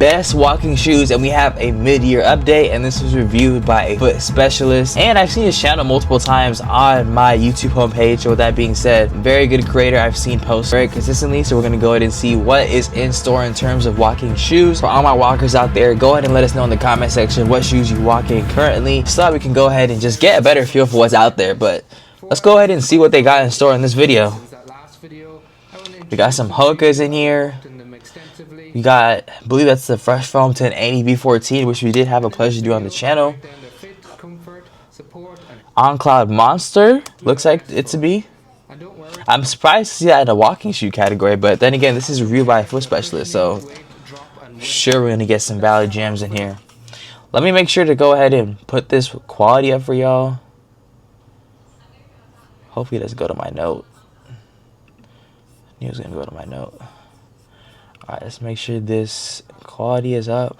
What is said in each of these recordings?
best walking shoes, and we have a mid-year update, and this was reviewed by a foot specialist, and I've seen his channel multiple times on my YouTube homepage. So with that being said, very good creator. I've seen posts very consistently, so we're gonna go ahead and see what is in store in terms of walking shoes. For all my walkers out there, go ahead and let us know in the comment section what shoes you're walking currently, so that we can go ahead and just get a better feel for what's out there. But let's go ahead and see what they got in store in this video. We got some Hokas in here. We got, I believe that's the Fresh Foam 1080 V14, which we did have a pleasure to do on the channel. On Cloud Monster, looks like it to be. I'm surprised to see that in a walking shoe category, but then again, this is reviewed by a foot specialist, so I'm sure we're going to get some valid gems in here. Let me make sure to go ahead and put this quality up for y'all. Hopefully it doesn't go to my note. I knew it was going to go to my note. Alright, let's make sure this quality is up.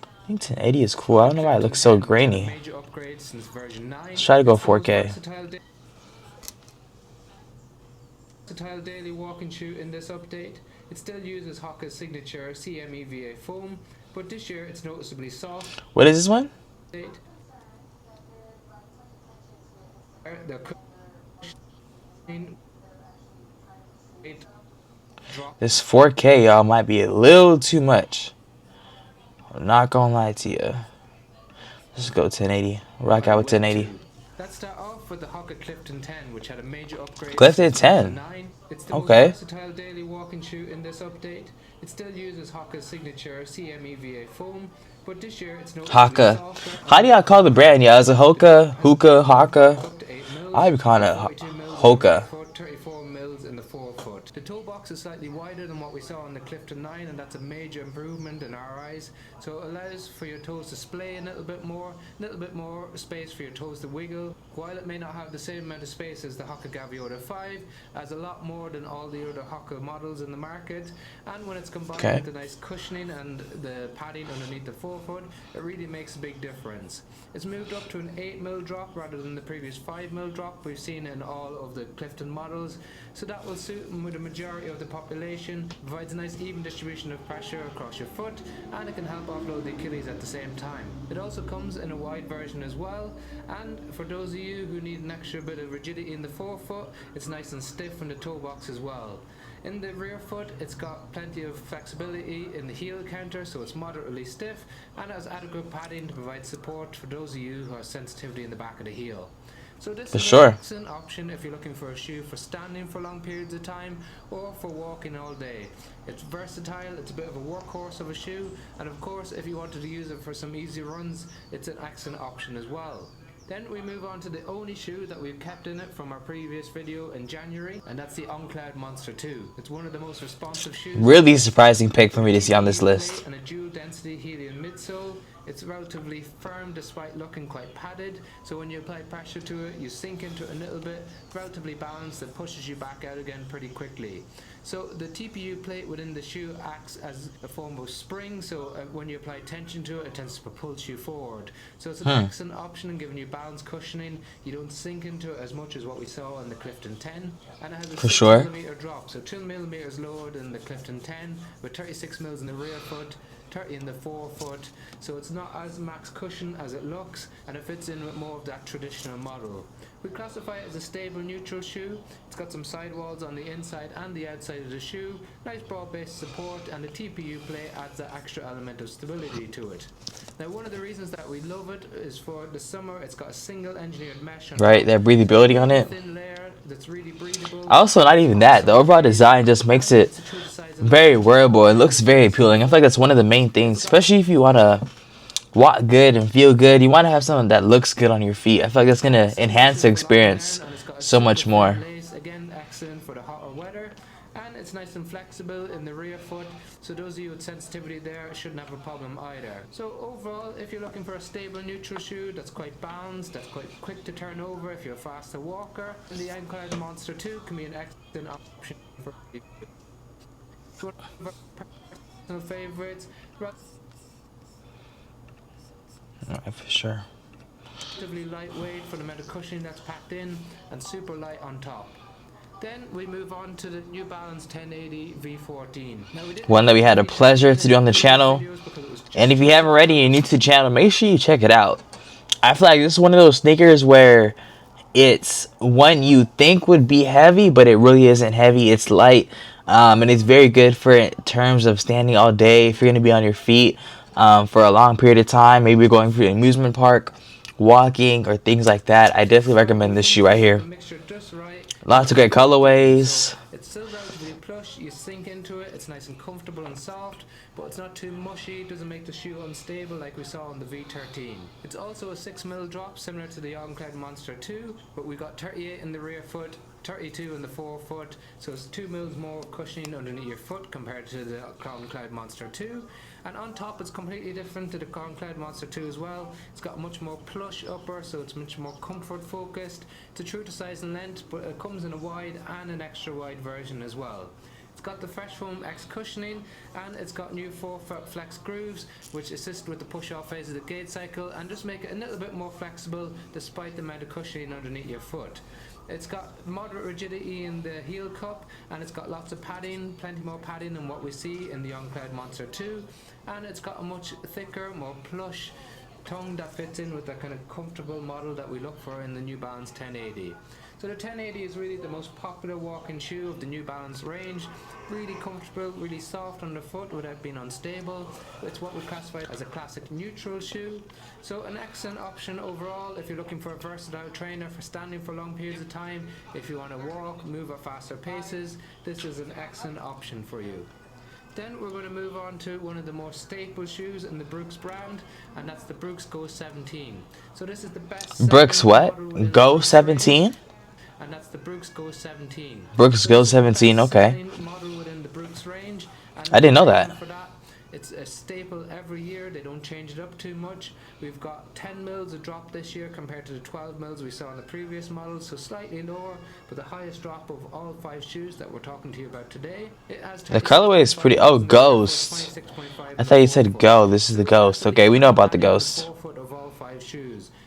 I think 1080 is cool. I don't know why it looks so grainy. Let's try to go 4K. Daily walking shoe in this update. It still uses Hoka's signature CMEVA foam, but this year it's noticeably soft. What is this one? This 4K, y'all, might be a little too much. I'm not gonna lie to you. Let's go 1080. Rock out with 1080. Let's start off with the Hoka Clifton 10, which had a major upgrade. Clifton 10. It's the most versatile daily walking shoe in this update. It still uses Hoka's signature CMEVA foam, but this year it's Hoka. How do y'all call the brand? Yeah, is it Hoka, Hoka? I'd be calling it Hoka. 34 mils in the forefoot. The toe box is slightly wider than what we saw on the Clifton 9, and that's a major improvement in our eyes. So it allows for your toes to splay a little bit more space for your toes to wiggle. While it may not have the same amount of space as the Hoka Gaviota 5, has a lot more than all the other Hoka models in the market. And when it's combined with the nice cushioning and the padding underneath the forefoot, it really makes a big difference. It's moved up to an 8mm drop rather than the previous 5mm drop we've seen in all of the Clifton models, so that will suit with the majority of the population, provides a nice even distribution of pressure across your foot, and it can help offload the Achilles at the same time. It also comes in a wide version as well, and for those of you who need an extra bit of rigidity in the forefoot, it's nice and stiff in the toe box as well. In the rear foot, it's got plenty of flexibility in the heel counter, so it's moderately stiff, and has adequate padding to provide support for those of you who have sensitivity in the back of the heel. So this is an excellent option if you're looking for a shoe for standing for long periods of time or for walking all day. It's versatile, it's a bit of a workhorse of a shoe, and of course if you wanted to use it for some easy runs, it's an excellent option as well. Then we move on to the only shoe that we've kept in it from our previous video in January, and that's the On Cloud Monster 2. It's one of the most responsive shoes. Really surprising pick for me to see on this list. And a dual density helium midsole. It's relatively firm despite looking quite padded, so when you apply pressure to it, you sink into it a little bit, relatively balanced, and pushes you back out again pretty quickly. So the TPU plate within the shoe acts as a form of spring, so when you apply tension to it, it tends to propulse you forward. So it's an excellent option in giving you balance cushioning. You don't sink into it as much as what we saw on the Clifton 10, and it has a 6mm drop, so 2mm lower than the Clifton 10, with 36 mils in the rear foot, 30 in the forefoot, so it's not as max cushion as it looks, and it fits in with more of that traditional model. We classify it as a stable neutral shoe. It's got some sidewalls on the inside and the outside of the shoe, nice broad base support, and the TPU plate adds that extra element of stability to it. Now one of the reasons that we love it is for the summer, it's got a single engineered mesh on that breathability on it. Thin layer that's really breathable. Also, not even that, the overall design just makes it very wearable. It looks very appealing. I feel like that's one of the main things, especially if you want to walk good and feel good. You want to have something that looks good on your feet. I feel like that's going to enhance the experience so much more. Again, excellent for the hotter weather, and it's nice and flexible in the rear foot, so those of you with sensitivity there shouldn't have a problem either. So overall, if you're looking for a stable neutral shoe that's quite balanced, that's quite quick to turn over if you're a faster walker, then the On Cloud Monster 2 can be an excellent option for you. One of our personal favorites. For sure. Relatively lightweight for the amount of cushioning that's packed in, and super light on top. Then we move on to the New Balance 1080 V14. Now, we didn't One that we had a pleasure to do on the channel. And if you haven't already and you're new to the channel, make sure you check it out. I feel like this is one of those sneakers where it's one you think would be heavy, but it really isn't heavy. It's light, and it's very good for in terms of standing all day. If you're going to be on your feet for a long period of time, maybe you're going through an amusement park, walking, or things like that, I definitely recommend this shoe right here. Lots of great colorways. It's still relatively plush, you sink into it, it's nice and comfortable and soft, but it's not too mushy, doesn't make the shoe unstable like we saw on the V13. It's also a 6mm drop similar to the Youngcloud Monster 2, but we got 38 in the rear foot, 32 in the forefoot, so it's 2 mils more cushioning underneath your foot compared to the Youngcloud Monster 2. And on top it's completely different to the Youngcloud Monster 2 as well. It's got a much more plush upper, so it's much more comfort focused. It's a true to size and length, but it comes in a wide and an extra wide version as well. It's got the Fresh Foam X cushioning, and it's got new 4-foot flex grooves which assist with the push-off phase of the gait cycle and just make it a little bit more flexible despite the amount of cushioning underneath your foot. It's got moderate rigidity in the heel cup, and it's got lots of padding, plenty more padding than what we see in the Youngcloud Monster 2, and it's got a much thicker, more plush tongue that fits in with that kind of comfortable model that we look for in the New Balance 1080. So the 1080 is really the most popular walking shoe of the New Balance range. Really comfortable, really soft on the foot without being unstable. It's what we classify as a classic neutral shoe. So an excellent option overall if you're looking for a versatile trainer for standing for long periods of time. If you want to walk, move at faster paces, this is an excellent option for you. Then we're going to move on to one of the more staple shoes in the Brooks brand, and that's the Brooks Go 17. So this is the best. Brooks what? Go 17? And that's the Brooks Go 17. Brooks Go 17, okay. Model within the Brooks range. And I didn't know that. For that, it's a staple every year. They don't change it up too much. We've got 10 mils a drop this year compared to the 12 mils we saw in the previous model, so slightly lower, but the highest drop of all 5 shoes that we're talking to you about today. It has the colorway is pretty. Oh, Ghost. I thought you said Go. This is the Ghost. Okay, we know about the Ghost.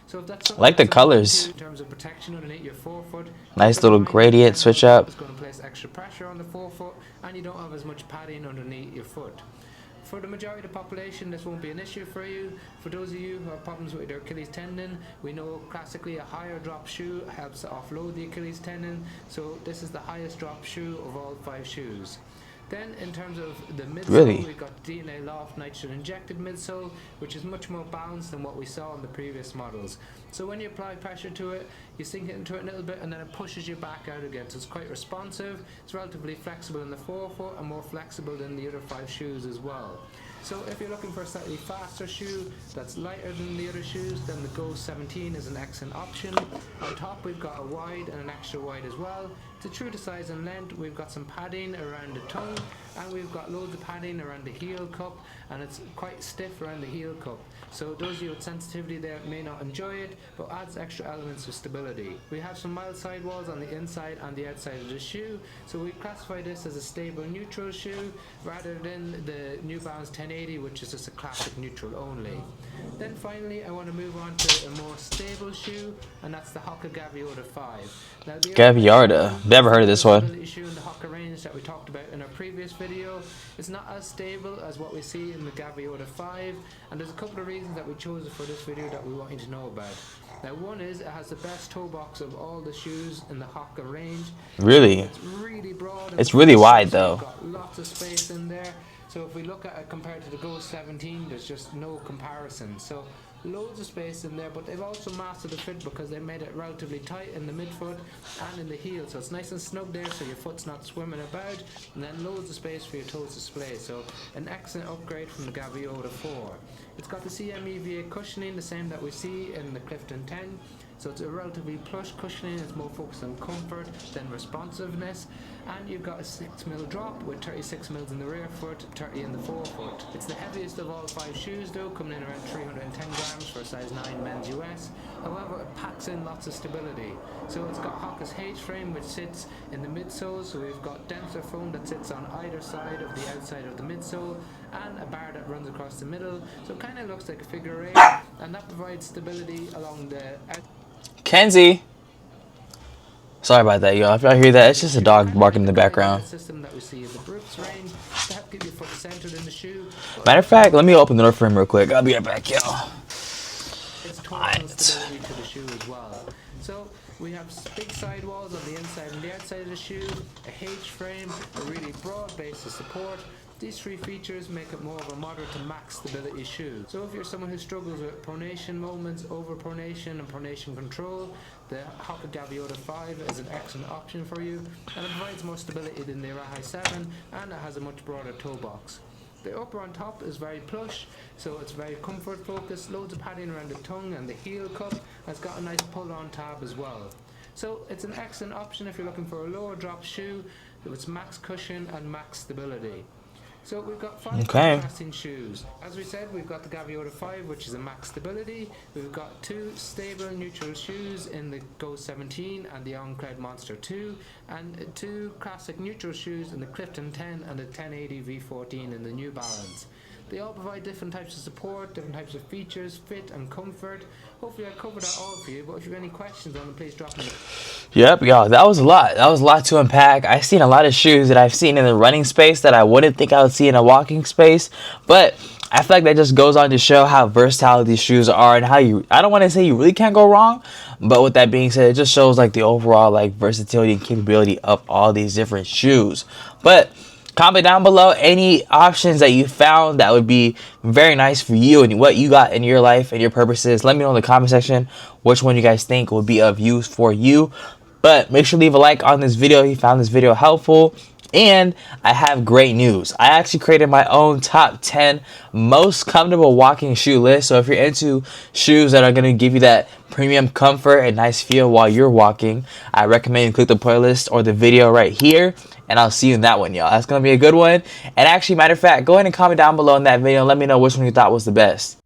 So if that's I like the colors. in terms of protection underneath your forefoot, Nice little gradient switch up. It's going to place extra pressure on the forefoot, and you don't have as much padding underneath your foot. For the majority of the population, this won't be an issue for you. For those of you who have problems with their Achilles tendon, we know classically a higher drop shoe helps to offload the Achilles tendon, so this is the highest drop shoe of all 5 shoes. Then in terms of the midsole, we've got DNA Loft nitrogen injected midsole, which is much more balanced than what we saw in the previous models. So when you apply pressure to it, you sink it into it a little bit and then it pushes you back out again. So it's quite responsive, it's relatively flexible in the forefoot and more flexible than the other 5 shoes as well. So if you're looking for a slightly faster shoe that's lighter than the other shoes, then the Go 17 is an excellent option. On top we've got a wide and an extra wide as well. To true to size and length, we've got some padding around the tongue, and we've got loads of padding around the heel cup, and it's quite stiff around the heel cup. So those of you with sensitivity there may not enjoy it, but adds extra elements of stability. We have some mild sidewalls on the inside and the outside of the shoe, so we classify this as a stable neutral shoe rather than the New Balance 1080, which is just a classic neutral only. Then finally I want to move on to a more stable shoe, and that's the Hoka Gaviota 5. Now, Gaviota, never heard of this one. The shoe in the Hoka range that we talked about in our previous video is not as stable as what we see in the Gaviota 5, and there's a couple of reasons that we chose it for this video that we want you to know about. Now, one is it has the best toe box of all the shoes in the Hoka range. Really? It's really broad. It's really wide though. Got lots of space in there. So if we look at it compared to the Go 17, there's just no comparison. So loads of space in there, but they've also mastered the fit because they made it relatively tight in the midfoot and in the heel, so it's nice and snug there so your foot's not swimming about, and then loads of space for your toes to display. So an excellent upgrade from the Gaviota 4. It's got the CMEVA cushioning, the same that we see in the Clifton 10. So it's a relatively plush cushioning, it's more focused on comfort than responsiveness, and you've got a 6mm drop with 36 mils in the rear foot, 30 in the forefoot. It's the heaviest of all 5 shoes though, coming in around 310 grams for a size 9 men's US. However, it packs in lots of stability. So it's got Hoka's H-frame which sits in the midsole, so we've got denser foam that sits on either side of the outside of the midsole, and a bar that runs across the middle, so it kind of looks like a figure 8, and that provides stability along the Kenzie. Sorry about that, y'all. If y'all hear that, it's just a dog barking in the background. System that we see in the Brooks range to help keep your foot centered in the shoe. Matter of fact, let me open the door for him real quick. I'll be right back, y'all. It's torsional stability to the shoe as well. So we have big sidewalls on the inside and the outside of the shoe, a H frame, a really broad base of support. These three features make it more of a moderate to max stability shoe. So if you're someone who struggles with pronation moments, over pronation and pronation control, the Hoka Gaviota 5 is an excellent option for you, and it provides more stability than the Arahi 7, and it has a much broader toe box. The upper on top is very plush, so it's very comfort focused, loads of padding around the tongue and the heel cup, and it's got a nice pull on tab as well. So it's an excellent option if you're looking for a lower drop shoe with max cushion and max stability. So we've got 5 contrasting shoes. As we said, we've got the Gaviota 5, which is a max stability. We've got 2 stable neutral shoes in the Go 17 and the On-Cloud Monster 2, and 2 classic neutral shoes in the Clifton 10 and the 1080 V14 in the New Balance. They all provide different types of support, different types of features, fit and comfort. Hopefully I covered that all for you, but if you have any questions on them, please drop them in the... Yep, y'all, that was a lot. That was a lot to unpack. I've seen a lot of shoes that I've seen in the running space that I wouldn't think I would see in a walking space, but I feel like that just goes on to show how versatile these shoes are and how you, I don't want to say you really can't go wrong, but with that being said, it just shows like the overall like versatility and capability of all these different shoes. But comment down below any options that you found that would be very nice for you and what you got in your life and your purposes. Let me know in the comment section which one you guys think would be of use for you. But make sure to leave a like on this video if you found this video helpful. And I have great news. I actually created my own top 10 most comfortable walking shoe list. So if you're into shoes that are going to give you that premium comfort and nice feel while you're walking, I recommend you click the playlist or the video right here. And I'll see you in that one, y'all. That's going to be a good one. And actually, matter of fact, go ahead and comment down below in that video and let me know which one you thought was the best.